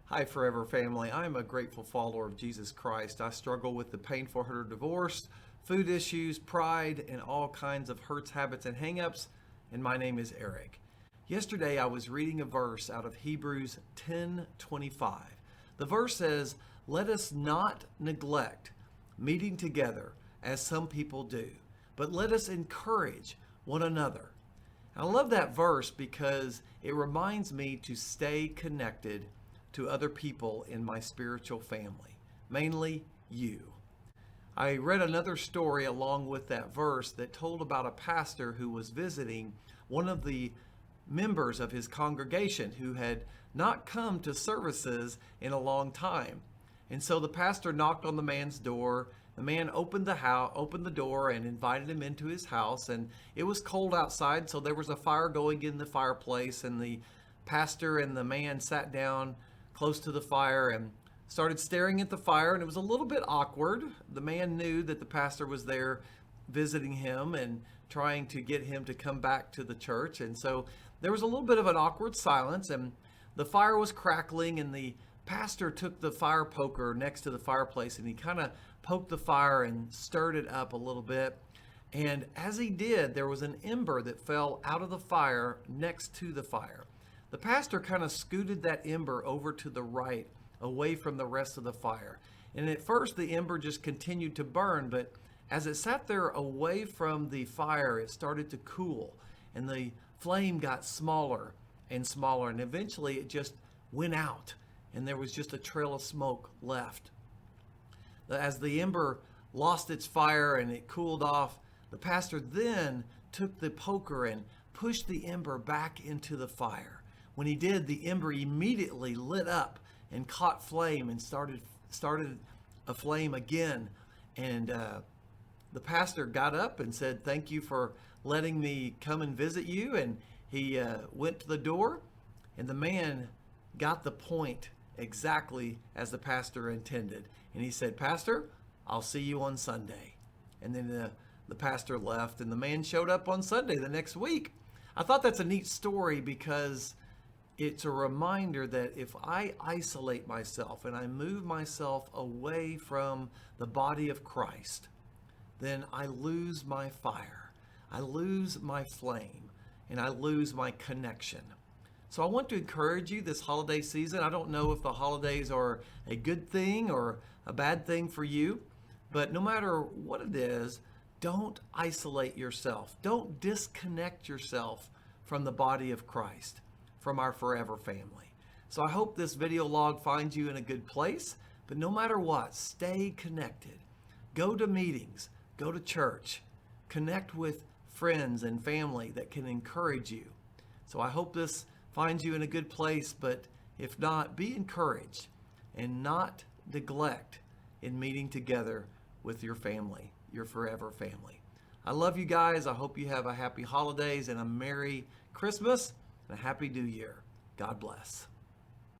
Hi, Forever family. I'm a grateful follower of Jesus Christ. I struggle with the painful hurt of divorce, food issues, pride, and all kinds of hurts, habits, and hangups. And my name is Eric. Yesterday, I was reading a verse out of Hebrews 10:25. The verse says, "Let us not neglect meeting together as some people do, but let us encourage one another." I love that verse because it reminds me to stay connected to other people in my spiritual family, mainly you. I read another story along with that verse that told about a pastor who was visiting one of the members of his congregation who had not come to services in a long time. And so the pastor knocked on the man's door. The man opened the door and invited him into his house. And it was cold outside, so there was a fire going in the fireplace. And the pastor and the man sat down close to the fire and started staring at the fire. And it was a little bit awkward. The man knew that the pastor was there visiting him and trying to get him to come back to the church. And so there was a little bit of an awkward silence, and the fire was crackling, and the pastor took the fire poker next to the fireplace and he kind of poked the fire and stirred it up a little bit. And as he did, there was an ember that fell out of the fire next to the fire. The pastor kind of scooted that ember over to the right, away from the rest of the fire. And at first, the ember just continued to burn, but as it sat there away from the fire, it started to cool, and the flame got smaller and smaller, and eventually it just went out, and there was just a trail of smoke left. As the ember lost its fire and it cooled off, the pastor then took the poker and pushed the ember back into the fire. When he did, the ember immediately lit up and caught flame and started a flame again. And the pastor got up and said, "Thank you for letting me come and visit you." And he went to the door, and the man got the point exactly as the pastor intended. And he said, "Pastor, I'll see you on Sunday." And then the pastor left, and the man showed up on Sunday the next week. I thought that's a neat story because it's a reminder that if I isolate myself and I move myself away from the body of Christ, then I lose my fire, I lose my flame, and I lose my connection. So I want to encourage you this holiday season. I don't know if the holidays are a good thing or a bad thing for you, but no matter what it is, don't isolate yourself. Don't disconnect yourself from the body of Christ, from our Forever family. So I hope this video log finds you in a good place, but no matter what, stay connected. Go to meetings, go to church, connect with friends and family that can encourage you. So I hope this finds you in a good place, but if not, be encouraged and not neglect in meeting together with your family, your Forever family. I love you guys. I hope you have a happy holidays and a Merry Christmas and a Happy New Year. God bless.